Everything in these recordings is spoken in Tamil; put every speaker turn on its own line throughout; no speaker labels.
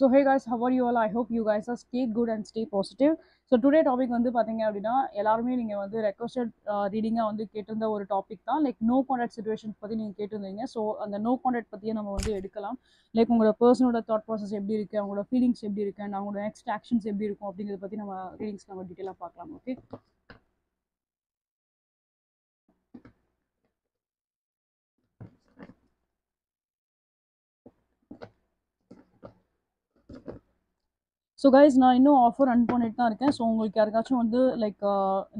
So hey guys, how are you all? I hope you guys are stay good and stay positive. So today topic வந்து பாத்தீங்க அப்படின்னா எல்லாருமே நீங்க வந்து ரெக்வஸ்டட் ரீடிங்கா வந்து கேட்டிருந்த ஒரு டாபிக் தான் லைக் நோ கான்டாக்ட் சுச்சுவேஷன் பத்தி நீங்க கேட்டிருந்தீங்க. ஸோ அந்த நோ கான்டாக்ட் பத்தியே நம்ம வந்து எடுக்கலாம். லைக் உங்களோட பர்சனோட தாட் ப்ராசஸ் எப்படி இருக்கு, அவங்களோட ஃபீலிங்ஸ் எப்படி இருக்கு, and அவங்களோட நெக்ஸ்ட் ஆக்ஷன்ஸ் எப்படி இருக்கும் அப்படிங்கிறத பத்தி நம்ம ரீடிங்ஸ் நம்ம டீட்டெயிலாக பார்க்கலாம். ஓகே. ஸோ கைஸ், நான் இன்னும் ஆஃபர் ரன் பண்ணிட்டு தான் இருக்கேன். ஸோ உங்களுக்கு யாருக்காச்சும் வந்து லைக்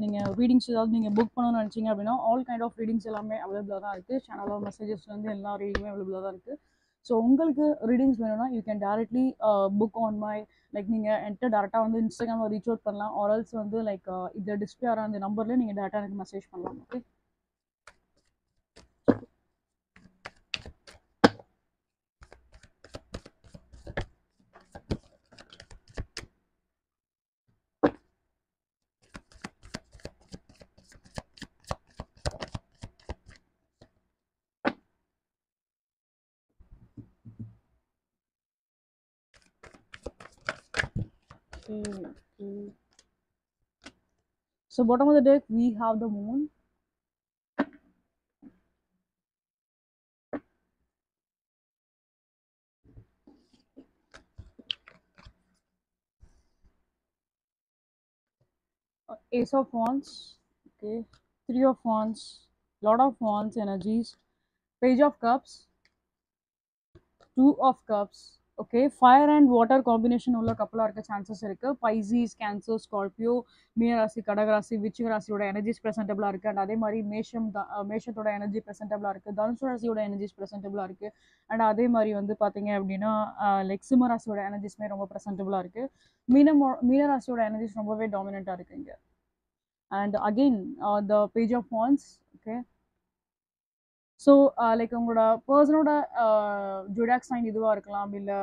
நீங்கள் ரீடிங்ஸ் ஏதாவது நீங்கள் புக் பண்ணணும்னு நினச்சிங்க அப்படின்னா ஆல் கைண்ட் ஆஃப் ரீடிங்ஸ் எல்லாமே அவைலபிளாக தான் இருக்குது. சேனலோட மெசேஜஸ்லேருந்து எல்லா ரீடிங்குமே அவைலபிளாக தான் இருக்குது. ஸோ உங்களுக்கு ரீடிங்ஸ் வேணும்னா you can directly book on my like நீங்கள் என்கிட்ட டேரெக்டாக வந்து இன்ஸ்டாகிராமில் ரீச் அவுட் பண்ணலாம். ஆர்எல்ஸ் வந்து லைக் இந்த டிஸ்பிளே ஆகிற அந்த நம்பரில் நீங்கள் டேரெக்டாக எனக்கு மெசேஜ் பண்ணலாம். Okay. Okay. So bottom of the deck we have the moon. Ace of Wands. Okay. Three of Wands. Lot of Wands energies. Page of Cups. Two of Cups. Okay. Fire and water combination உள்ள கப்பலாக இருக்க சான்சஸ் இருக்குது. பைசீஸ், கேன்சர், ஸ்கார்பியோ, மீனராசி, கடகராசி, விருச்சிக ராசியோட எனர்ஜிஸ் ப்ரெசென்டபிளாக இருக்குது. அண்ட் அதே மாதிரி மேஷத்தோட எனர்ஜி ப்ரெசென்டபிளாக இருக்குது. தனுசு ராசியோட எனர்ஜிஸ் ப்ரெசென்டபிளாக இருக்குது. அண்ட் அதே மாதிரி வந்து பார்த்தீங்க அப்படின்னா லைக் சிம்ம ராசியோட எனர்ஜிஸ்மே ரொம்ப ப்ரெசென்டபிளாக இருக்குது. மீனராசியோட எனர்ஜிஸ் ரொம்பவே டாமினண்ட்டாக இருக்குது இங்கே. And again the page of wands. Okay. So like உங்களோட பர்சனோட ஜோடியாக் சைன் இதுவாக இருக்கலாம், இல்லை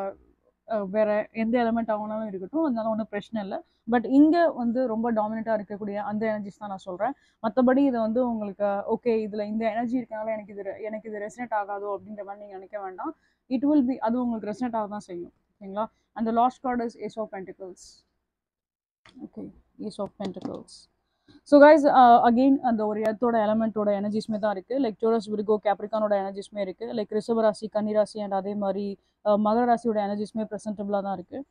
வேற எந்த எலிமெண்ட் ஆகணும்னாலும் இருக்கட்டும், அதனால ஒன்றும் பிரச்சனை இல்லை. பட் இங்கே வந்து ரொம்ப டாமினண்ட்டாக இருக்கக்கூடிய அந்த எனர்ஜிஸ் தான் நான் சொல்கிறேன். மற்றபடி இதை வந்து உங்களுக்கு ஓகே இதில் இந்த எனர்ஜி இருக்கனால எனக்கு இது ரெசனேட் ஆகாதோ அப்படின்ற மாதிரி நீங்கள் நினைக்க வேண்டாம். இட் வில் பி அது உங்களுக்கு ரெசனேட் ஆக தான் செய்யும். ஓகேங்களா. அந்த last card is ace of pentacles. Okay. Ace of pentacles. So guys again அந்த ஒரு இடத்தோட எலமெண்ட்டோட எனர்ஜிஸ்மே தான் இருக்குது. லைக் டோரஸ், விர்கோ, கேப்ரிகானோட எனர்ஜிஸ்மே இருக்குது. லைக் ரிஷப ராசி, கன்னி ராசி அண்ட் அதே மாதிரி மகர ராசியோட எனர்ஜிஸ்மே ப்ரெசென்டபிளாக தான் இருக்குது.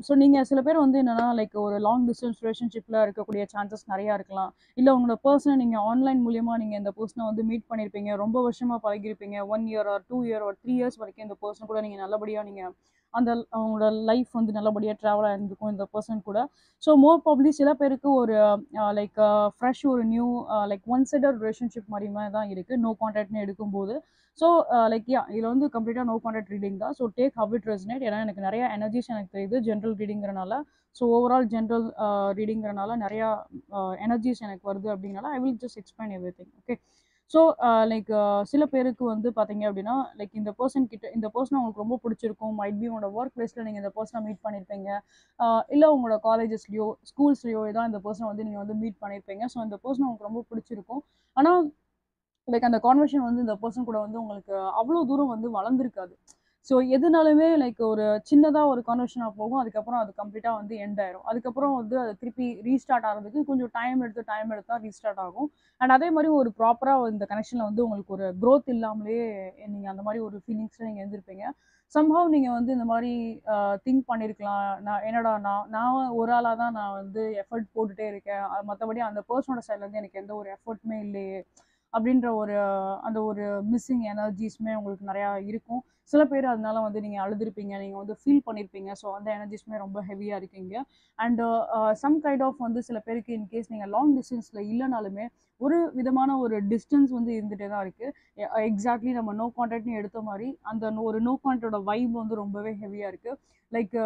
ஸோ நீங்கள் சில பேர் வந்து என்னென்னா லைக் ஒரு லாங் டிஸ்டன்ஸ் ரிலேஷன்ஷிப்பில் இருக்கக்கூடிய சான்சஸ் நிறையா இருக்கலாம். இல்லை உங்களோட பர்சனை நீங்கள் ஆன்லைன் மூலியமாக நீங்கள் இந்த பர்சனை வந்து மீட் பண்ணியிருப்பீங்க, ரொம்ப வருஷமாக பழகிருப்பீங்க, 1 year or 2 year or 3 years வரைக்கும் இந்த பர்சன் கூட நீங்கள் நல்லபடியாக நீங்கள் அந்த அவங்களோட லைஃப் வந்து நல்லபடியாக ட்ராவல் ஆகிருந்துக்கும் இந்த பர்சன் கூட. ஸோ மோர் ப்ராபப்லி சில பேருக்கு ஒரு லைக் ஃப்ரெஷ் ஒரு new like one sided relationship மாதிரி தான் இருக்குது நோ கான்டாக்ட்னு எடுக்கும்போது. ஸோ லைக் இதில் வந்து கம்ப்ளீட்டாக நோ கான்டாக்ட் ரீடிங் தான். So take how it resonate. ஏன்னா எனக்கு நிறைய எனர்ஜிஸ் எனக்கு தெரியுது ஜென்ரல் ரீடிங்கிறனால. ஸோ ஓவரால் ஜென்ரல் ரீடிங்கிறனால நிறையா எனர்ஜிஸ் எனக்கு வருது அப்படின்னால I will just explain everything. Okay. So like சில பேருக்கு வந்து பார்த்தீங்க அப்படின்னா லைக் இந்த பர்சன் உங்களுக்கு ரொம்ப பிடிச்சிருக்கும். மைட் பி உங்களோட ஒர்க் பிளேஸில் நீங்கள் இந்த பர்சனை மீட் பண்ணியிருப்பீங்க, இல்லை உங்களோட காலேஜஸ்லையோ ஸ்கூல்ஸ்லையோ ஏதாவது இந்த பர்சனை வந்து நீங்கள் வந்து மீட் பண்ணியிருப்பீங்க. ஸோ இந்த பர்சன் உங்களுக்கு ரொம்ப பிடிச்சிருக்கும். ஆனால் லைக் அந்த கான்வர்சேஷன் வந்து இந்த பர்சன் கூட வந்து உங்களுக்கு அவ்வளோ தூரம் வந்து வளர்ந்துருக்காது. ஸோ எதுனாலுமே லைக் ஒரு சின்னதாக ஒரு கான்வர்சேஷனாக போகும், அதுக்கப்புறம் அது கம்ப்ளீட்டாக வந்து எண்ட் ஆயிரும். அதுக்கப்புறம் வந்து அது திருப்பி ரீஸ்டார்ட் ஆகிறதுக்கு கொஞ்சம் டைம் எடுத்தால் ரீஸ்டார்ட் ஆகும். அண்ட் அதே மாதிரி ஒரு ப்ராப்பராக இந்த கனெக்ஷனில் வந்து உங்களுக்கு ஒரு க்ரோத் இல்லாமலே நீங்கள் அந்த மாதிரி ஒரு ஃபீலிங்ஸில் நீங்கள் இருந்திருப்பீங்க. சம்ஹவ் நீங்கள் வந்து இந்த மாதிரி திங்க் பண்ணியிருக்கலாம், நான் என்னடா நான் ஒரு ஆளாக தான் நான் வந்து எஃபர்ட் போட்டுகிட்டே இருக்கேன், மற்றபடி அந்த பர்சனோட சைட்லேருந்து எனக்கு எந்த ஒரு எஃபர்ட்டுமே இல்லையே அப்படின்ற அந்த ஒரு மிஸ்ஸிங் எனர்ஜிஸ்மே உங்களுக்கு நிறையா இருக்கும். சில பேர் அதனால வந்து நீங்கள் அழுதுருப்பீங்க, நீங்கள் வந்து ஃபீல் பண்ணியிருப்பீங்க. ஸோ அந்த எனர்ஜிஸ்மே ரொம்ப ஹெவியாக இருக்கீங்க. அண்டு சம் கைண்ட் ஆஃப் வந்து சில பேருக்கு இன்கேஸ் நீங்கள் லாங் டிஸ்டன்ஸில் இல்லைனாலுமே ஒரு விதமான ஒரு டிஸ்டன்ஸ் வந்து இருந்துகிட்டே தான் இருக்குது. எக்ஸாக்ட்லி நம்ம நோ கான்டாக்ட்னு எடுத்த மாதிரி அந்த ஒரு நோ கான்டாக்டோட வைப் வந்து ரொம்பவே ஹெவியாக இருக்குது. லைக்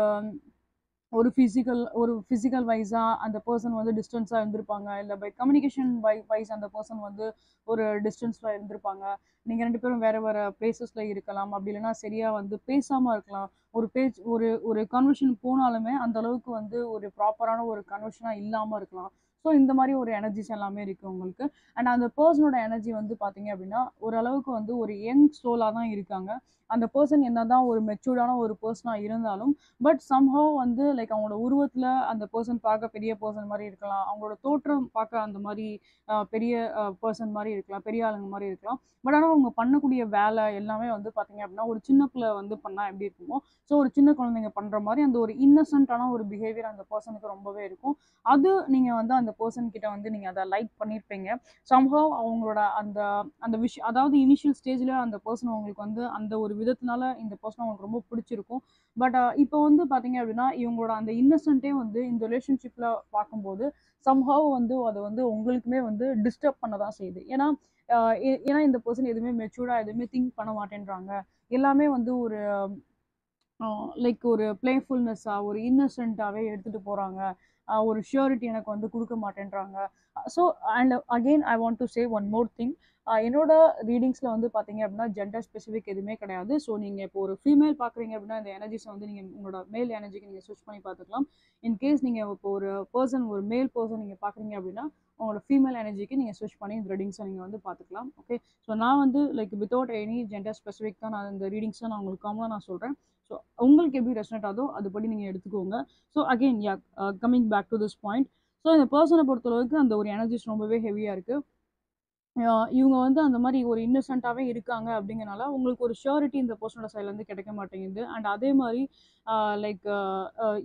ஒரு ஃபிசிக்கல் வைஸாக அந்த பர்சன் வந்து டிஸ்டன்ஸாக இருந்திருப்பாங்க, இல்லை பை கம்யூனிகேஷன் வைஸ் அந்த பர்சன் வந்து ஒரு டிஸ்டன்ஸில் இருந்திருப்பாங்க. நீங்கள் 2 பேரும் வேறு வேறு பிளேசஸில் இருக்கலாம், அப்படி இல்லைன்னா சரியாக வந்து பேசாமல் இருக்கலாம். ஒரு கான்வர்சேஷன் போனாலுமே அந்த அளவுக்கு வந்து ஒரு ப்ராப்பரான ஒரு கன்வர்ஷனாக இல்லாமல் இருக்கலாம். ஸோ இந்த மாதிரி ஒரு எனர்ஜிஸ் எல்லாமே இருக்குது உங்களுக்கு. அண்ட் அந்த பர்சனோட எனர்ஜி வந்து பார்த்தீங்க அப்படின்னா ஓரளவுக்கு வந்து ஒரு யங் சோலாக தான் இருக்காங்க. அந்த பர்சன் என்னதான் ஒரு மெச்சூர்டான ஒரு பர்சனாக இருந்தாலும் பட் சம்ஹவ் வந்து லைக் அவங்களோட உருவத்தில் அந்த பர்சன் பார்க்க பெரிய பர்சன் மாதிரி இருக்கலாம், அவங்களோட தோற்றம் பார்க்க அந்த மாதிரி பெரிய பர்சன் மாதிரி இருக்கலாம், பெரிய ஆளுங்க மாதிரி இருக்கலாம். பட் ஆனால் அவங்க பண்ணக்கூடிய வேலை எல்லாமே வந்து பார்த்தீங்க அப்படின்னா ஒரு சின்ன பிள்ளை வந்து பண்ணால் எப்படி இருக்குமோ, ஸோ ஒரு சின்ன குழந்தைங்க பண்ணுற மாதிரி அந்த ஒரு இன்னசென்ட்டான ஒரு பிஹேவியர் அந்த பர்சனுக்கு ரொம்பவே இருக்கும். அது நீங்கள் வந்து அந்த பர்சன் கிட்ட வந்து நீங்கள் அதை லைக் பண்ணியிருப்பீங்க. சம்ஹவ் அவங்களோட அந்த அந்த விஷயம், அதாவது இனிஷியல் ஸ்டேஜில் அந்த பர்சன் உங்களுக்கு வந்து அந்த ஒரு விதத்தினால இந்த பர்சன் உங்களுக்கு ரொம்ப பிடிச்சிருக்கும். பட் இப்போ வந்து பார்த்தீங்க அப்படின்னா இவங்களோட அந்த இன்னசென்ட்டே வந்து இந்த ரிலேஷன்ஷிப்பில் பார்க்கும்போது சம்ஹவ் வந்து அது வந்து உங்களுக்குமே வந்து டிஸ்டர்ப் பண்ண தான் செய்யுது. ஏன்னா இந்த பர்சன் எதுவுமே மெச்சூர்டாக எதுவுமே திங்க் பண்ண மாட்டேன்றாங்க. எல்லாமே வந்து ஒரு லைக் ஒரு பிளேஃபுல்னஸ்ஸாக ஒரு இன்னசென்ட்டாகவே எடுத்துகிட்டு போகிறாங்க. ஒரு ஷியூரிட்டி எனக்கு வந்து கொடுக்க மாட்டேன்றாங்க. So and again I want to say one more thing. என்னோட ரீடிங்ஸில் வந்து பார்த்தீங்க அப்படின்னா ஜெண்டர் ஸ்பெசிஃபிக் எதுவுமே கிடையாது. ஸோ நீங்கள் இப்போ ஒரு ஃபீமேல் பார்க்குறீங்க அப்படின்னா இந்த எனர்ஜிஸை வந்து நீங்கள் உங்களோட மேல் எனர்ஜிக்கு நீங்கள் ஸ்விட்ச் பண்ணி பார்த்துக்கலாம். இன்கேஸ் நீங்கள் இப்போ ஒரு மேல் பர்சன் நீங்கள் பார்க்குறீங்க அப்படின்னா உங்களோட ஃபீமேல் எனர்ஜிக்கு நீங்கள் ஸ்விட்ச் பண்ணி இந்த ரீடிங்ஸை நீங்கள் வந்து பார்த்துக்கலாம். ஓகே, ஸோ நான் வந்து like without any gender specific தான் நான் இந்த ரீடிங்ஸை நான் உங்களுக்கு காமனாக நான் சொல்கிறேன். ஸோ உங்களுக்கு எப்படி ரெசனேட் ஆகுதோ அதுபடி நீங்கள் எடுத்துக்கோங்க. So again coming back to this point. So இந்த பர்சனை பொறுத்தளவுக்கு அந்த ஒரு எனர்ஜிஸ் ரொம்பவே ஹெவியாக இருக்குது. இவங்க வந்து அந்த மாதிரி ஒரு இன்னசென்ட்டாகவே இருக்காங்க அப்படிங்கிறனால உங்களுக்கு ஒரு ஷியூரிட்டி இந்த பர்சனோட சைட்லேருந்து கிடைக்க மாட்டேங்குது. அண்ட் அதே மாதிரி லைக்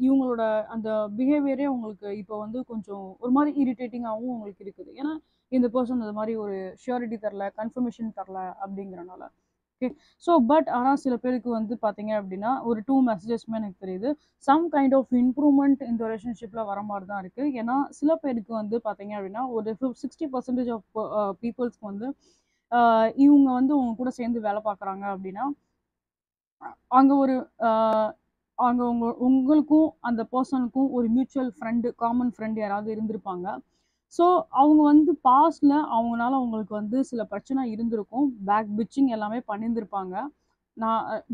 இவங்களோட அந்த பிஹேவியரே உங்களுக்கு இப்போ வந்து கொஞ்சம் ஒரு மாதிரி இரிட்டேட்டிங்காகவும் உங்களுக்கு இருக்குது. ஏன்னா இந்த பர்சன் அந்த மாதிரி ஒரு ஷியூரிட்டி தரல, கன்ஃபர்மேஷன் தரல அப்படிங்கிறனால. ஓகே, ஸோ பட் ஆனால் சில பேருக்கு வந்து பார்த்தீங்க அப்படின்னா ஒரு 2 மெசேஜஸ்மே எனக்கு தெரியுது. சம் கைண்ட் ஆஃப் இம்ப்ரூவ்மெண்ட் இந்த ரிலேஷன்ஷிப்பில் வர மாதிரி தான் இருக்குது. ஏன்னா சில பேருக்கு வந்து பார்த்தீங்க அப்படின்னா ஒரு 60% ஆஃப் பீப்புள்ஸ்க்கு வந்து இவங்க வந்து உங்க கூட சேர்ந்து வேலை பார்க்குறாங்க அப்படின்னா அங்கே ஒரு அங்கே உங்களுக்கும் அந்த பர்சனுக்கும் ஒரு மியூச்சுவல் ஃப்ரெண்டு, காமன் ஃப்ரெண்டு யாராவது இருந்திருப்பாங்க. ஸோ அவங்க வந்து பாஸ்டில் அவங்களால அவங்களுக்கு வந்து சில பிரச்சனை இருந்திருக்கும். பேக் பிச்சிங் எல்லாமே பண்ணியிருந்திருப்பாங்க.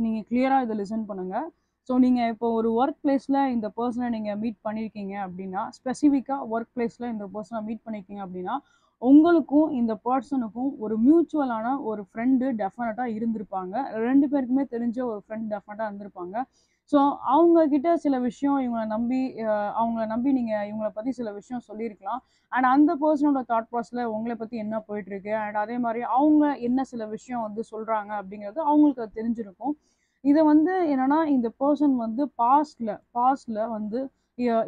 நீங்கள் கிளியராக இதை லிசன் பண்ணுங்கள். ஸோ நீங்கள் இப்போ ஒரு ஒர்க் பிளேஸில் இந்த பர்சனை நீங்கள் மீட் பண்ணியிருக்கீங்க அப்படின்னா, ஸ்பெசிஃபிக்காக ஒர்க் பிளேஸில் இந்த பர்சனை மீட் பண்ணியிருக்கீங்க அப்படின்னா உங்களுக்கும் இந்த பர்சனுக்கும் ஒரு மியூச்சுவலான ஒரு ஃப்ரெண்டு டெஃபினட்டாக இருந்திருப்பாங்க. 2 பேருக்குமே தெரிஞ்ச ஒரு ஃப்ரெண்ட் டெஃபினட்டாக இருந்திருப்பாங்க. ஸோ அவங்கக்கிட்ட சில விஷயம் அவங்கள நம்பி நீங்கள் இவங்கள பற்றி சில விஷயம் சொல்லியிருக்கலாம். அண்ட் அந்த பர்சனோட தாட் ப்ராசஸில் உங்களை பற்றி என்ன போயிட்டுருக்கு அண்ட் அதே மாதிரி அவங்க என்ன சில விஷயம் வந்து சொல்கிறாங்க அப்படிங்கிறது அவங்களுக்கு அது தெரிஞ்சிருக்கும். இதை வந்து என்னென்னா இந்த பர்சன் வந்து பாஸ்டில் வந்து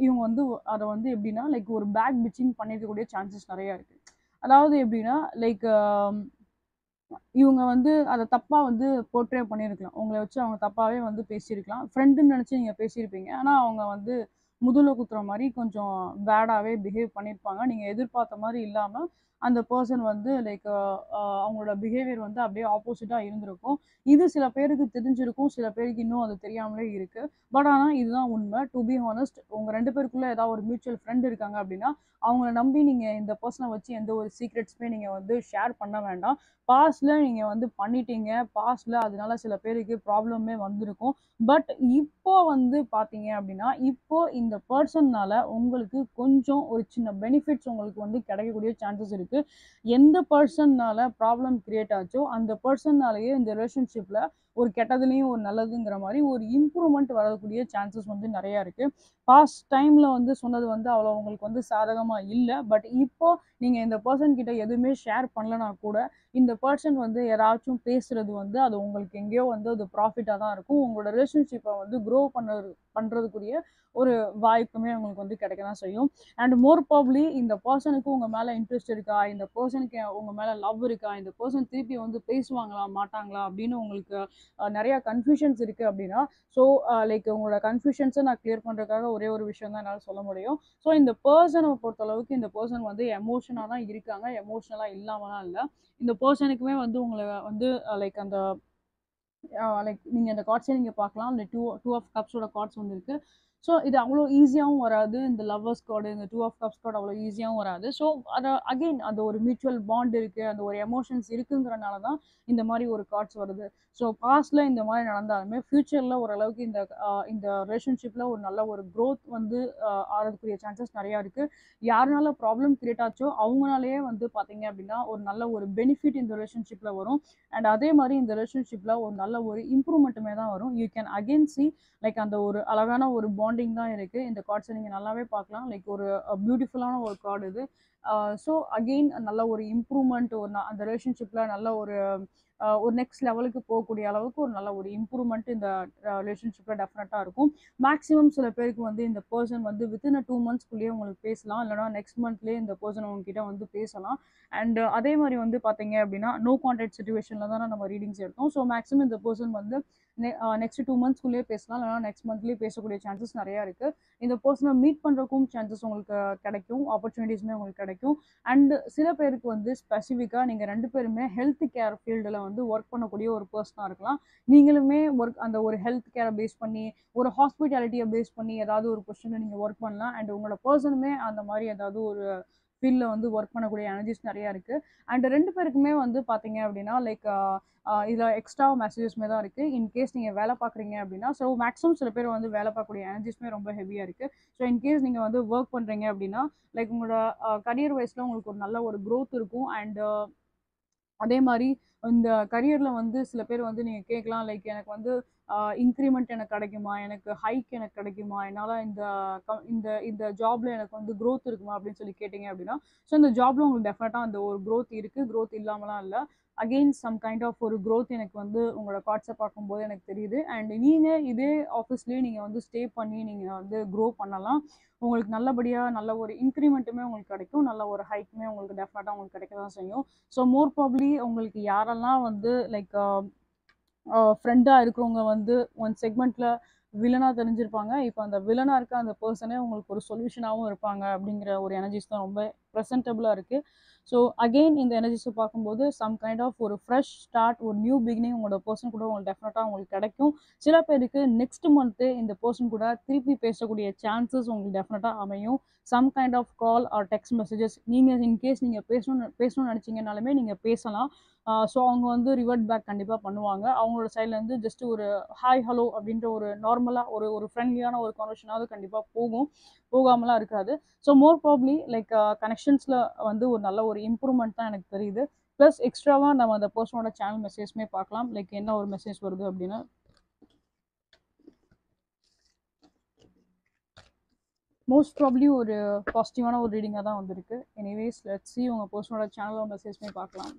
இவங்க வந்து அதை வந்து எப்படின்னா லைக் ஒரு பேக் பிச்சிங் பண்ணியிருக்கக்கூடிய சான்சஸ் நிறையா இருக்குது. அதாவது எப்படின்னா லைக் இவங்க வந்து அதை தப்பாக வந்து போர்ட்ரே பண்ணியிருக்கலாம். உங்களை வச்சு அவங்க தப்பாகவே வந்து பேசியிருக்கலாம். ஃப்ரெண்டுன்னு நினச்சி நீங்கள் பேசியிருப்பீங்க. ஆனால் அவங்க வந்து முதுகில் குத்துற மாதிரி கொஞ்சம் பேடாகவே பிஹேவ் பண்ணியிருப்பாங்க. நீங்கள் எதிர்பார்த்த மாதிரி இல்லாமல் அந்த பர்சன் வந்து லைக் அவங்களோட பிஹேவியர் வந்து அப்படியே ஆப்போசிட்டாக இருந்திருக்கும். இது சில பேருக்கு தெரிஞ்சிருக்கும், சில பேருக்கு இன்னும் அது தெரியாமலே இருக்குது. பட் ஆனால் இதுதான் உண்மை. டு பி ஹானஸ்ட், உங்கள் 2 பேருக்குள்ளே ஏதாவது ஒரு மியூச்சுவல் ஃப்ரெண்ட் இருக்காங்க அப்படின்னா அவங்கள நம்பி நீங்கள் இந்த பர்சனை வச்சு எந்த ஒரு சீக்ரெட்ஸுமே நீங்கள் வந்து ஷேர் பண்ண வேண்டாம். பாஸ்டில் நீங்கள் வந்து பண்ணிட்டீங்க, பாஸ்டில் அதனால சில பேருக்கு ப்ராப்ளமே வந்திருக்கும். பட் இப்போ வந்து பார்த்தீங்க அப்படின்னா இப்போ இந்த பர்சன்னால் உங்களுக்கு கொஞ்சம் ஒரு சின்ன பெனிஃபிட்ஸ் உங்களுக்கு வந்து கிடைக்கக்கூடிய சான்சஸ் இருக்குது. எந்த பர்சன்னால் ப்ராப்ளம் கிரியேட் ஆச்சோ அந்த பர்சன்னாலேயே இந்த ரிலேஷன்ஷிப்பில் ஒரு கெட்டதுலேயும் ஒரு நல்லதுங்கிற மாதிரி ஒரு இம்ப்ரூவ்மெண்ட் வரக்கூடிய சான்சஸ் வந்து நிறையா இருக்குது. பாஸ்ட் டைமில் வந்து சொன்னது வந்து அவ்வளோ உங்களுக்கு வந்து சாதகமாக இல்லை. பட் இப்போ நீங்கள் இந்த பர்சன் கிட்ட எதுவுமே ஷேர் பண்ணலனா கூட இந்த பர்சன் வந்து யாராச்சும் பேசுகிறது வந்து அது உங்களுக்கு எங்கேயோ வந்து அது ப்ராஃபிட்டாக தான் இருக்கும். உங்களோட ரிலேஷன்ஷிப்பை வந்து க்ரோ பண்ணுறதுக்குரிய ஒரு வாய்ப்புமே உங்களுக்கு வந்து கிடைக்க தான் செய்யும். அண்ட் மோர் ப்ராபப்லி இந்த பர்சனுக்கு உங்கள் மேலே இன்ட்ரெஸ்ட் இருக்கா, இந்த பர்சனுக்கு உங்கள் மேலே லவ் இருக்கா, இந்த பர்சன் திருப்பி வந்து பேசுவாங்களா மாட்டாங்களா அப்படின்னு உங்களுக்கு நிறையா கன்ஃபியூஷன்ஸ் இருக்குது அப்படின்னா ஸோ லைக் உங்களோட கன்ஃபியூஷன்ஸை நான் கிளியர் பண்ணுறதுக்காக ஒரே ஒரு விஷயம் தான் என்னால் சொல்ல முடியும். ஸோ இந்த பர்சனை பொறுத்தளவுக்கு இந்த பர்சன் வந்து எமோஷனாக தான் இருக்காங்க, எமோஷனலாக இல்லாமலாம் இல்லை. இந்த பர்சனுக்குமே வந்து உங்களை வந்து லைக் அந்த லைக் நீங்கள் அந்த கார்ட்ஸே நீங்கள் பார்க்கலாம். அந்த டூ ஆஃப் கப்ஸோட கார்ட்ஸ் வந்து இருக்குது. ஸோ இது அவ்வளோ ஈஸியாகவும் வராது, இந்த லவ்வர்ஸ் கார்டு, இந்த டூ ஆஃப் கப்ஸ் கார்டு அவ்வளோ ஈஸியாகவும் வராது. ஸோ அதை அகெயின் அந்த ஒரு மியூச்சுவல் பாண்ட் இருக்குது, அந்த ஒரு எமோஷன்ஸ் இருக்குங்கிறனால தான் இந்த மாதிரி ஒரு கார்ட்ஸ் வருது. ஸோ பாஸ்டில் இந்த மாதிரி நடந்தாலுமே ஃப்யூச்சரில் ஓரளவுக்கு இந்த ரிலேஷன்ஷிப்பில் ஒரு நல்ல ஒரு க்ரோத் வந்து ஆகிறதுக்குரிய சான்சஸ் நிறையா இருக்குது. யாருனால ப்ராப்ளம் கிரியேட் ஆச்சோ அவங்களாலேயே வந்து பார்த்தீங்க அப்படின்னா ஒரு நல்ல ஒரு பெனிஃபிட் இந்த ரிலேஷன்ஷிப்பில் வரும். அண்ட் அதே மாதிரி இந்த ரிலேஷன்ஷிப்பில் ஒரு நல்ல ஒரு இம்ப்ரூவ்மெண்ட்டுமே தான் வரும். You can again see like அந்த ஒரு அழகான ஒரு பாண்டிங் தான் இருக்குது. இந்த கார்ட்ஸை நீங்கள் நல்லாவே பார்க்கலாம். லைக் ஒரு பியூட்டிஃபுல்லான ஒரு கார்டு இது. ஸோ அகெயின் நல்ல ஒரு இம்ப்ரூவ்மெண்ட், அந்த ரிலேஷன்ஷிப்பில் நல்ல ஒரு நெக்ஸ்ட் லெவலுக்கு போகக்கூடிய அளவுக்கு ஒரு நல்ல ஒரு இம்ப்ரூவ்மெண்ட் இந்த ரிலேஷன்ஷிப்பில் டெஃபினட்டாக இருக்கும். மேக்ஸிமம் சில பேருக்கு வந்து இந்த பர்சன் வந்து வித்தின் 2 மந்த்ஸ்க்குள்ளேயே உங்களுக்கு பேசலாம், இல்லைனா நெக்ஸ்ட் மந்த்லேயே இந்த பர்சன் உங்ககிட்ட வந்து பேசலாம். அண்ட் அதே மாதிரி வந்து பார்த்தீங்க அப்படின்னா நோ கான்டாக்ட் சுச்சுவேஷனில் தானே நம்ம ரீடிங்ஸ் எடுத்தோம். ஸோ மேக்ஸிமம் இந்த பர்சன் வந்து நெக்ஸ்ட் 2 மந்த்ஸ்க்குள்ளேயே பேசலாம், இல்லைனா நெக்ஸ்ட் மந்த்லேயே பேசக்கூடிய சான்சஸ் நிறையா இருக்குது. இந்த பர்சனை மீட் பண்ணுறக்கும் சான்சஸ் உங்களுக்கு கிடைக்கும், ஆப்பர்ச்சுனிட்டிஸுமே உங்களுக்கு கிடைக்கும். அண்ட் சில பேருக்கு வந்து ஸ்பெசிஃபிக்காக நீங்கள் 2 பேருமே ஹெல்த் கேர் ஃபீல்டில் வந்து ஒர்க் பண்ணக்கூடிய ஒரு பர்சனாக இருக்கலாம். நீங்களுமே அந்த ஒரு ஹெல்த் கேரை பேஸ் பண்ணி, ஒரு ஹாஸ்பிட்டாலிட்டியை பேஸ் பண்ணி ஏதாவது ஒரு பொசிஷனில் நீங்கள் ஒர்க் பண்ணலாம். அண்ட் உங்களோட பர்சனுமே அந்த மாதிரி ஏதாவது ஒரு ஃபீல்டில் வந்து ஒர்க் பண்ணக்கூடிய எனர்ஜிஸ் நிறையா இருக்குது. அண்ட் 2 பேருக்குமே வந்து பார்த்தீங்க அப்படின்னா லைக் இதில் எக்ஸ்ட்ரா மெசேஜஸ்மே தான் இருக்குது. இன்கேஸ் நீங்கள் வேலை பார்க்குறீங்க அப்படின்னா, ஸோ மேக்ஸிமம் சில பேர் வந்து வேலை பார்க்கக்கூடிய எனர்ஜிஸ்மே ரொம்ப ஹெவியாக இருக்குது. ஸோ இன்கேஸ் நீங்கள் வந்து ஒர்க் பண்ணுறீங்க அப்படின்னா லைக் உங்களோட கரியர் வைஸில் உங்களுக்கு ஒரு நல்ல ஒரு க்ரோத் இருக்கும். அண்ட் அதே மாதிரி இந்த கரியரில் வந்து சில பேர் வந்து நீங்கள் கேட்கலாம், லைக் எனக்கு வந்து இன்க்ரிமெண்ட் எனக்கு கிடைக்குமா, எனக்கு ஹைக் எனக்கு கிடைக்குமா, என்னால் இந்த இந்த ஜாபில் எனக்கு வந்து க்ரோத் இருக்குமா அப்படின்னு சொல்லி கேட்டிங்க அப்படின்னா, ஸோ இந்த ஜாபில் உங்களுக்கு டெஃபினட்டாக அந்த ஒரு க்ரோத் இருக்குது, க்ரோத் இல்லாமலாம் இல்லை. அகெயின் சம் கைண்ட் ஆஃப் ஒரு க்ரோத் எனக்கு வந்து உங்களோட கார்ட்ஸை பார்க்கும்போது எனக்கு தெரியுது. அண்ட் நீங்கள் இதே ஆஃபீஸ்லேயே நீங்கள் வந்து ஸ்டே பண்ணி நீங்கள் வந்து க்ரோ பண்ணலாம். உங்களுக்கு நல்லபடியாக நல்ல ஒரு இன்க்ரிமெண்ட்டுமே உங்களுக்கு கிடைக்கும், நல்ல ஒரு ஹைக்குமே உங்களுக்கு டெஃபினட்டாக உங்களுக்கு கிடைக்க தான் செய்யும். ஸோ மோர் ப்ராப்ளி உங்களுக்கு யாரெல்லாம் வந்து லைக் ஃப்ரெண்டாக இருக்கிறவங்க வந்து ஒன் செக்மெண்ட்டில் வில்லனாக தெரிஞ்சிருப்பாங்க, இப்போ அந்த வில்லனாக இருக்க அந்த பர்சனே உங்களுக்கு ஒரு சொல்யூஷனாகவும் இருப்பாங்க அப்படிங்கிற ஒரு எனர்ஜிஸ் தான் ரொம்ப ப்ரெசன்டபுளாக இருக்குது. ஸோ அகெயின் இந்த எனர்ஜிஸை பார்க்கும்போது சம் கைண்ட் ஆஃப் ஒரு ஃப்ரெஷ் ஸ்டார்ட், ஒரு நியூ பிகினிங் உங்களோட பர்சன் கூட உங்களுக்கு டெஃபினட்டாக உங்களுக்கு கிடைக்கும். சில பேருக்கு நெக்ஸ்ட் மந்த்து இந்த பர்சன் கூட திருப்பி பேசக்கூடிய சான்சஸ் உங்களுக்கு டெஃபினட்டாக அமையும். Some kind of call or text messages நீங்கள் இன்கேஸ் நீங்கள் பேசணும்னு நினச்சிங்கனாலுமே நீங்கள் பேசலாம். ஸோ அவங்க வந்து ரிவர்ட் பேக் கண்டிப்பாக பண்ணுவாங்க. அவங்களோட சைட்லேருந்து ஜஸ்ட் ஒரு ஹாய் ஹலோ அப்படின்ற ஒரு நார்மலாக ஒரு ஃப்ரெண்ட்லியான ஒரு கான்வர்சேஷனாவது கண்டிப்பாக போகாமலாம் இருக்காது. ஸோ மோர் ப்ராப்ளி லைக் கனெக்ஷன்ஸில் வந்து ஒரு நல்ல ஒரு இம்ப்ரூவ்மெண்ட் தான் எனக்கு தெரியுது. ப்ளஸ் எக்ஸ்ட்ராவாக நம்ம அந்த பர்சனோட சேனல் மெசேஜ்மே பார்க்கலாம், லைக் என்ன ஒரு மெசேஜ் வருது அப்படின்னு. மோஸ்ட் ப்ராப்ளி ஒரு பாசிட்டிவான ஒரு ரீடிங்காக தான் வந்திருக்கு. எனிவேஸ் லெட்ஸ் சி உங்கள் பர்சனோட சேனலோட மெசேஜ்மே பார்க்கலாம்.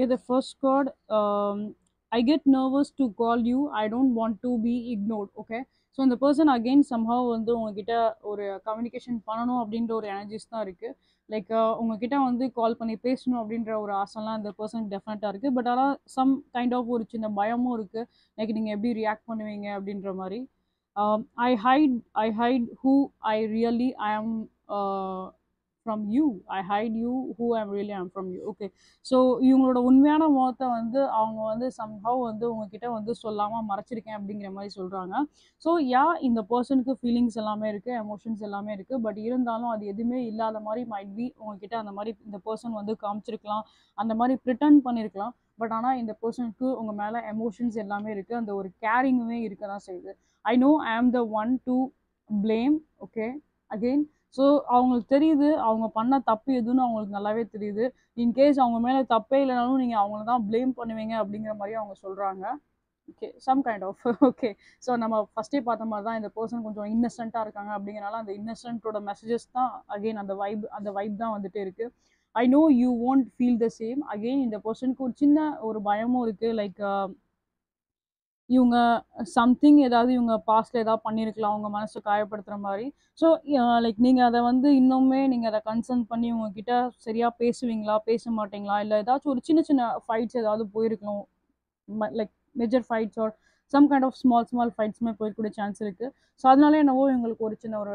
Okay, the first card, I get nervous to call you, I don't want to be ignored. Okay, so இந்த பர்சன் அகெயின் சம்ஹவ் வந்து உங்ககிட்ட ஒரு கம்யூனிகேஷன் பண்ணணும் அப்படின்ற ஒரு எனர்ஜிஸ் தான் இருக்குது. லைக் உங்ககிட்ட வந்து கால் பண்ணி பேசணும் அப்படின்ற ஒரு ஆசைலாம் இந்த பர்சனுக்கு டெஃபினட்டாக இருக்குது. பட் ஆனால் சம் கைண்ட் ஆஃப் ஒரு சின்ன பயமும் இருக்குது, லைக் நீங்கள் எப்படி ரியாக்ட் பண்ணுவீங்க அப்படின்ற மாதிரி. I hide who I really am from you. I hide you who I really am from you. Okay, so இவங்களோட உண்மையான முகத்தை வந்து அவங்க வந்து சம்ஹவ் வந்து உங்ககிட்ட வந்து சொல்லாமல் மறைச்சிருக்கேன் அப்படிங்கிற மாதிரி சொல்கிறாங்க. ஸோ இந்த பர்சனுக்கு ஃபீலிங்ஸ் எல்லாமே இருக்குது, எமோஷன்ஸ் எல்லாமே இருக்குது. பட் இருந்தாலும் அது எதுவுமே இல்லாத மாதிரி மைட் பி உங்ககிட்ட அந்த மாதிரி இந்த பர்சன் வந்து காமிச்சிருக்கலாம், அந்த மாதிரி ப்ரிட்டன் பண்ணியிருக்கலாம். பட் ஆனால் இந்த பர்சனுக்கு உங்கள் மேலே எமோஷன்ஸ் எல்லாமே இருக்குது, அந்த ஒரு கேரிங்குமே இருக்க தான் செய்யுது. ஐ நோ ஐ ஆம் the one to blame. Okay, again so அவங்களுக்கு தெரியுது அவங்க பண்ண தப்பு எதுன்னு அவங்களுக்கு நல்லாவே தெரியுது. இன்கேஸ் அவங்க மேலே தப்பே இல்லைனாலும் நீங்கள் அவங்கள தான் ப்ளேம் பண்ணுவீங்க அப்படிங்கிற மாதிரி அவங்க சொல்கிறாங்க. Okay, some kind of okay. So நம்ம ஃபஸ்ட்டே பார்த்த மாதிரி தான் இந்த பர்சன் கொஞ்சம் இன்னசென்ட்டாக இருக்காங்க அப்படிங்கிறனால அந்த இன்னசென்ட்டோட மெசேஜஸ் தான் அகெயின் அந்த வைப் தான் வந்துகிட்டே இருக்குது. I know you won't feel the same. Again இந்த பர்சனுக்கு ஒரு சின்ன ஒரு பயமும் இருக்குது. லைக் இவங்க சம்திங் ஏதாவது இவங்க பாஸ்ட்ல ஏதாவது பண்ணியிருக்கலாம் அவங்க மனசை காயப்படுத்துகிற மாதிரி. ஸோ லைக் நீங்கள் அதை வந்து இன்னுமே நீங்கள் அதை கன்சர்ன் பண்ணி உங்ககிட்ட சரியாக பேசுவீங்களா, பேச மாட்டீங்களா, இல்லை ஏதாச்சும் ஒரு சின்ன சின்ன ஃபைட்ஸ் ஏதாவது போயிருக்கலாம், like major fights or some kind of small small ஃபைட்ஸுமே போயிருக்கூடிய சான்ஸ் இருக்குது. ஸோ அதனால என்னவோ எங்களுக்கு ஒரு சின்ன ஒரு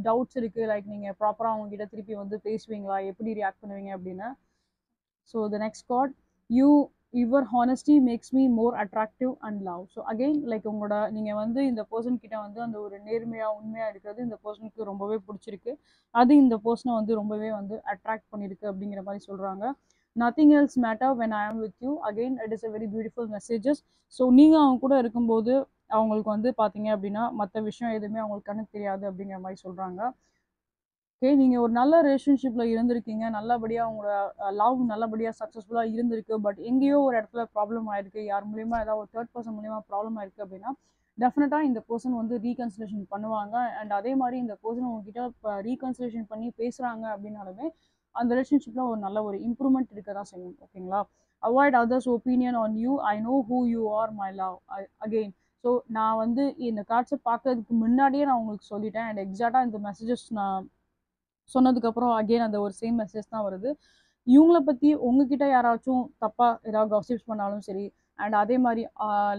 டவுட்ஸ் இருக்குது. லைக் நீங்கள் ப்ராப்பராக அவங்ககிட்ட திருப்பி வந்து பேசுவீங்களா, எப்படி ரியாக்ட் பண்ணுவீங்க அப்படின்னு. So the next card, your honesty makes me more attractive and love. So again like உங்களோட நீங்கள் வந்து இந்த பர்சன் கிட்ட வந்து அந்த ஒரு நேர்மையாக உண்மையாக இருக்கிறது இந்த பர்சனுக்கு ரொம்பவே பிடிச்சிருக்கு. அது இந்த பர்சனை வந்து ரொம்பவே வந்து அட்ராக்ட் பண்ணியிருக்கு அப்படிங்கிற மாதிரி சொல்கிறாங்க. Nothing else matter when I ஆம் with you. Again it is a very beautiful messages. So நீங்கள் அவங்க கூட இருக்கும்போது அவங்களுக்கு வந்து பார்த்தீங்க அப்படின்னா மற்ற விஷயம் எதுவுமே அவங்களுக்கு கண்ணுக்கு தெரியாது அப்படிங்கிற மாதிரி சொல்கிறாங்க. ஓகே, நீங்கள் ஒரு நல்ல ரிலேஷன்ஷிப்பில் இருந்திருக்கீங்க, நல்லபடியாக உங்களோட லவ் நல்லபடியாக சக்ஸஸ்ஃபுல்லாக இருந்திருக்கு. பட் எங்கேயோ ஒரு இடத்துல ப்ராப்ளம் ஆயிருக்கு, யார் மூலியமா ஏதாவது ஒரு தேர்ட் பர்சன் மூலியமாக ப்ராப்ளம் ஆயிருக்கு அப்படின்னா டெஃபினட்டாக இந்த பர்சன் வந்து ரீகன்சிலேஷன் பண்ணுவாங்க. அண்ட் அதே மாதிரி இந்த பர்சன் உங்ககிட்ட இப்போ ரீகன்சிலேஷன் பண்ணி பேசுகிறாங்க அப்படின்னாலுமே அந்த ரிலேஷன்ஷிப்பில் ஒரு நல்ல ஒரு இம்ப்ரூவ்மெண்ட் இருக்க தான் செய்யும். ஓகேங்களா? Avoid others opinion on you, I know who you are my love. Again so நான் வந்து இந்த கார்ட்ஸை பார்க்கறதுக்கு முன்னாடியே நான் உங்களுக்கு சொல்லிட்டேன். அண்ட் எக்ஸாக்டாக இந்த மெசேஜஸ் நான் சொன்னதுக்கப்புறம் அகெயின் அந்த ஒரு சேம் மெசேஜ் தான் வருது. இவங்கள பற்றி உங்ககிட்ட யாராச்சும் தப்பாக ஏதாவது காசிப்ஸ் பண்ணாலும் சரி, அண்ட் அதே மாதிரி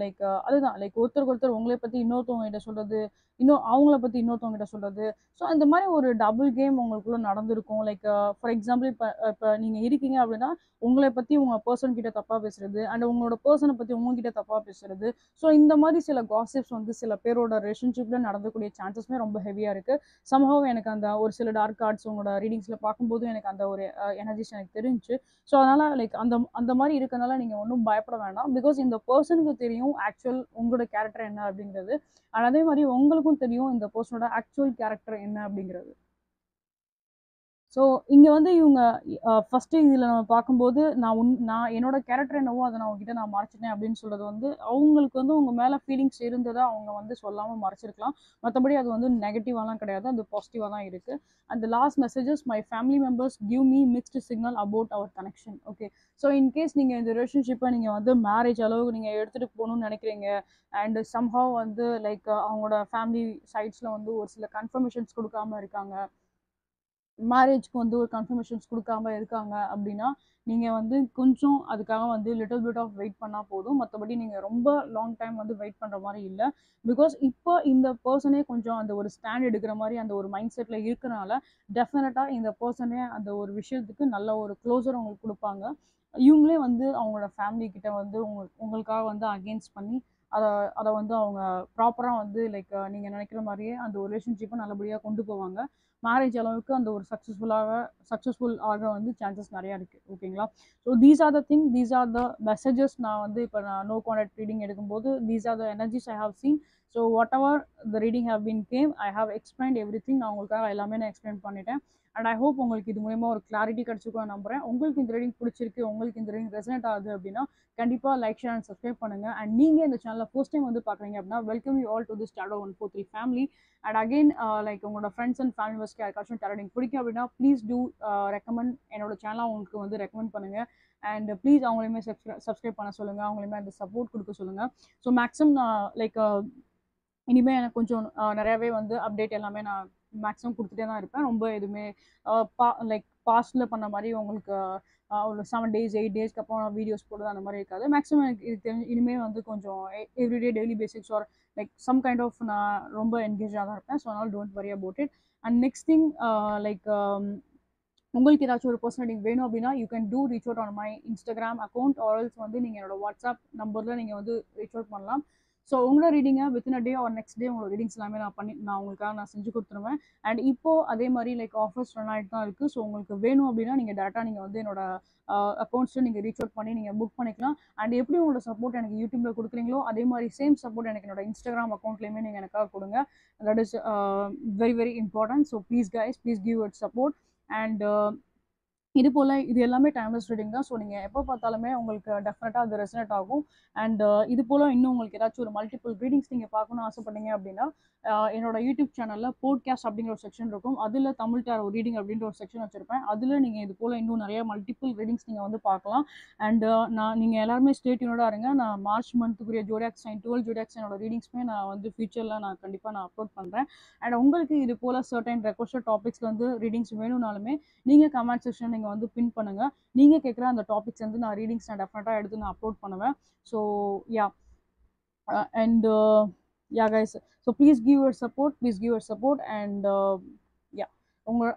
லைக் அதுதான் லைக் ஒருத்தருக்கு ஒருத்தர் உங்களை பற்றி இன்னொருத்தவங்க கிட்ட சொல்கிறது, இன்னும் அவங்கள பற்றி இன்னொருத்தவங்க கிட்ட சொல்கிறது. ஸோ அந்த மாதிரி ஒரு டபுள் கேம் உங்களுக்குள்ள நடந்திருக்கும். லைக் ஃபார் எக்ஸாம்பிள் இப்போ இப்போ நீங்கள் இருக்கீங்க அப்படின்னா உங்களை பற்றி உங்கள் பர்சன் கிட்ட தப்பாக பேசுறது, அண்ட் உங்களோட பர்சனை பற்றி உங்ககிட்ட தப்பாக பேசுறது. ஸோ இந்த மாதிரி சில காசிப்ஸ் வந்து சில பேரோட ரிலேஷன்ஷிப்பில் நடக்கக்கூடிய சான்சஸ்மே ரொம்ப ஹெவியாக இருக்குது. சம்ஹவ் எனக்கு அந்த ஒரு சில டார்க் கார்ட்ஸ் உங்களோட ரீடிங்ஸில் பார்க்கும்போது எனக்கு அந்த ஒரு எனர்ஜிஸ் எனக்கு தெரிஞ்சு. ஸோ அதனால் லைக் அந்த அந்த மாதிரி இருக்கனால நீங்கள் ஒன்றும் பயப்பட வேண்டாம். பிகாஸ் இந்த பர்சனுக்கு தெரியும் ஆக்சுவல் உங்களோட கேரக்டர் என்ன அப்படிங்கிறது. அண்ட் அதே மாதிரி உங்களுக்கும் தெரியும் இந்த பர்சனோட ஆக்சுவல் கேரக்டர் என்ன அப்படிங்கிறது. ஸோ இங்கே வந்து இவங்க ஃபஸ்ட்டு இதில் நம்ம பார்க்கும்போது நான் என்னோட கேரக்டர் என்னவோ அதை நான் உங்ககிட்ட நான் மறைச்சிட்டேன் அப்படின்னு சொல்கிறது வந்து அவங்களுக்கு வந்து உங்கள் மேலே ஃபீலிங்ஸ் இருந்ததை அவங்க வந்து சொல்லாமல் மறைச்சிருக்கலாம். மற்றபடி அது வந்து நெகட்டிவாலாம் கிடையாது, அது பாசிட்டிவாக தான் இருக்குது. And last messages, my family members give me mixed signal about our connection. Okay, so in case நீங்கள் இந்த ரிலேஷன்ஷிப்பை நீங்கள் வந்து மேரேஜ் அளவுக்கு நீங்கள் எடுத்துகிட்டு போகணும்னு நினைக்கிறீங்க அண்ட் சம்ஹவ் வந்து லைக் அவங்களோட ஃபேமிலி சைட்ஸில் வந்து ஒரு சில கன்ஃபர்மேஷன்ஸ் கொடுக்காம இருக்காங்க, மேரேஜ்க்கு வந்து ஒரு கன்ஃபர்மேஷன்ஸ் கொடுக்காம இருக்காங்க அப்படின்னா நீங்கள் வந்து கொஞ்சம் அதுக்காக வந்து லிட்டில் பிட் ஆஃப் வெயிட் பண்ணால் போதும். மற்றபடி நீங்கள் ரொம்ப லாங் டைம் வந்து வெயிட் பண்ணுற மாதிரி இல்லை. பிகாஸ் இப்போ இந்த பர்சனே கொஞ்சம் அந்த ஒரு ஸ்டாண்ட் எடுக்கிற மாதிரி அந்த ஒரு மைண்ட் செட்டில் இருக்கிறனால டெஃபினட்டாக இந்த பர்சனே அந்த ஒரு விஷயத்துக்கு நல்ல ஒரு க்ளோஸர் உங்களுக்கு கொடுப்பாங்க. இவங்களே வந்து அவங்களோட ஃபேமிலி கிட்ட வந்து உங்களுக்காக வந்து அகெயின்ஸ்ட் பண்ணி அதை அதை வந்து அவங்க ப்ராப்பராக வந்து லைக் நீங்கள் நினைக்கிற மாதிரியே அந்த ஒரு ரிலேஷன்ஷிப்பை நல்லபடியாக கொண்டு போவாங்க. மேரேஜ் அளவுக்கு அந்த ஒரு சக்ஸஸ்ஃபுல் ஆக வந்து சான்சஸ் நிறையா இருக்குது. ஓகேங்களா? So these are the thing, these are the messages. நான் வந்து இப்போ நான் நோ கான்டாக்ட் ரீடிங் எடுக்கும்போது these are the energies I have seen. So whatever the reading have been came, I have explained everything. நான் உங்களுக்காக எல்லாமே நான் எக்ஸ்பிளைன் பண்ணிட்டேன். அண்ட் ஐ ஹோப் உங்களுக்கு இது மூலமா ஒரு கிளாரிட்டி கிடச்சிருக்கும் நம்புறேன். உங்களுக்கு இந்த ரீடிங் பிடிச்சிருக்கு, உங்களுக்கு இந்த ரீடிங் ரெசனேட் ஆகுது அப்படின்னா கண்டிப்பாக லைக், ஷேர் அண்ட் சப்ஸ்கிரைப் பண்ணுங்கள். அண்ட் நீங்கள் இந்த சேனலில் ஃபர்ஸ்ட் டைம் வந்து பார்க்குறீங்க அப்படின்னா welcome you all to this tarot 143 family. And again like உங்களோட ஃப்ரெண்ட்ஸ் அண்ட் ஃபேமிலி மெம்பர்ஸ்க்கு யாருக்காச்சும் டாரோ ரீடிங் பிடிக்கும் அப்படின்னா ப்ளீஸ் டூ ரெக்கமெண்ட் என்னோட சேனலை அவங்களுக்கு வந்து ரெக்கமெண்ட் பண்ணுங்கள். அண்ட் ப்ளீஸ் அவங்களையுமே சப்ஸ்கிரைப் பண்ண சொல்லுங்கள், அவங்களையுமே அந்த சப்போர்ட் கொடுக்க சொல்லுங்கள். ஸோ மேக்ஸிமம் நான் லைக் இனிமேல் எனக்கு கொஞ்சம் நிறையாவே வந்து அப்டேட் எல்லாமே நான் மேக்ஸிமம் கொடுத்துட்டே தான் இருப்பேன். ரொம்ப எதுவுமே லைக் பாஸ்டில் பண்ண மாதிரி உங்களுக்கு ஒரு 7 days 8 daysக்கு அப்புறம் வீடியோஸ் போடுறது அந்த மாதிரி இருக்காது. மேக்ஸிமம் எனக்கு இது தெரிஞ்சு இனிமேல் வந்து கொஞ்சம் everyday daily basics or like some kind of நான் ரொம்ப என்கேஜாக தான் இருப்பேன். ஸோ அதனால் don't worry about it. And next thing like உங்களுக்கு ஏதாச்சும் ஒரு பர்சனல் ரீடிங் வேணும் அப்படின்னா you can do reach out on my Instagram account or else வந்து நீங்கள் என்னோட வாட்ஸ்அப் நம்பரில் நீங்கள் வந்து ரீச் அவுட் பண்ணலாம். ஸோ உங்களோட ரீடிங்கை within a day or next day உங்களோட ரீடிங்ஸ் எல்லாமே நான் உங்களுக்காக நான் செஞ்சு கொடுத்துருவேன். அண்ட் இப்போது அதே மாதிரி லைக் ஆஃபர்ஸ் ரன் ஆகிட்டு தான் இருக்குது. ஸோ உங்களுக்கு வேணும் அப்படின்னா நீங்கள் டேரெக்டாக நீங்கள் வந்து என்னோட அக்கௌண்ட்ஸில் நீங்கள் ரீச் அவுட் பண்ணி நீங்கள் புக் பண்ணிக்கலாம். அண்ட் எப்படி உங்களோட சப்போர்ட் எனக்கு யூடியூப்பில் கொடுக்குறீங்களோ அதே மாதிரி சேம் சப்போர்ட் எனக்கு என்னோட இன்ஸ்டாகிராம் அக்கௌண்ட்லேயுமே நீங்கள் எனக்காக கொடுங்க. That is very very important. So please guys, please give it support. And இது போல் இது எல்லாமே டைம்லெஸ் ரீடிங் தான். ஸோ நீங்கள் எப்போ பார்த்தாலுமே உங்களுக்கு டெஃபினட்டாக அது ரெசனேட் ஆகும். அண்ட் இது போல் இன்னும் உங்களுக்கு ஏதாச்சும் ஒரு மல்டிபிள் ரீடிங்ஸ் நீங்கள் பார்க்கணும்னு ஆசைப்பட்டீங்க அப்படின்னா என்னோட யூடியூப் சேனலில் போட்காஸ்ட் அப்படிங்கிற ஒரு செக்ஷன் இருக்கும். அதில் தமிழ் டேரோ ரீடிங் அப்படின்ற ஒரு செக்ஷன் வச்சுருப்பேன். அதில் நீங்கள் இது போல் இன்னும் நிறைய மல்டிபிள் ரீடிங்ஸ் நீங்கள் வந்து பார்க்கலாம். அண்ட் நீங்கள் எல்லாருமே ஸ்டே டியூனோட இருங்க. நான் மார்ச் மந்த்துக்குரிய ஜோடியாக் சைன் 12 ஜோடியாக் சைனோட ரீடிங்ஸ்மே நான் வந்து ஃபியூச்சரில் நான் கண்டிப்பாக அப்லோட் பண்ணுறேன். அண்ட் உங்களுக்கு இது போல் சர்டன் ரெக்வஸ்டட் டாபிக்ஸ் வந்து ரீடிங்ஸ் வேணும்னாலுமே நீங்கள் கமெண்ட் செக்ஷன் நீங்கள் வந்து பின் பண்ணுங்கள். நீங்கள் கேட்குற அந்த டாபிக்ஸ் வந்து நான் ரீடிங்ஸ் நான் டெஃபினட்டாக எடுத்து நான் அப்லோட் பண்ணுவேன். So yeah and yeah guys, so please give your support and yeah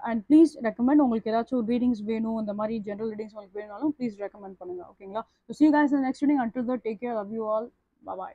and please recommend. உங்களுக்கு ஏதாச்சும் ரீடிங்ஸ் வேணும், இந்த மாதிரி ஜென்ரல் ரீடிங்ஸ் உங்களுக்கு வேணும்னாலும் ப்ளீஸ் ரெக்கமெண்ட் பண்ணுங்கள். ஓகேங்களா? So see you guys in the next reading. Until then, take care. Love you all. Bye bye.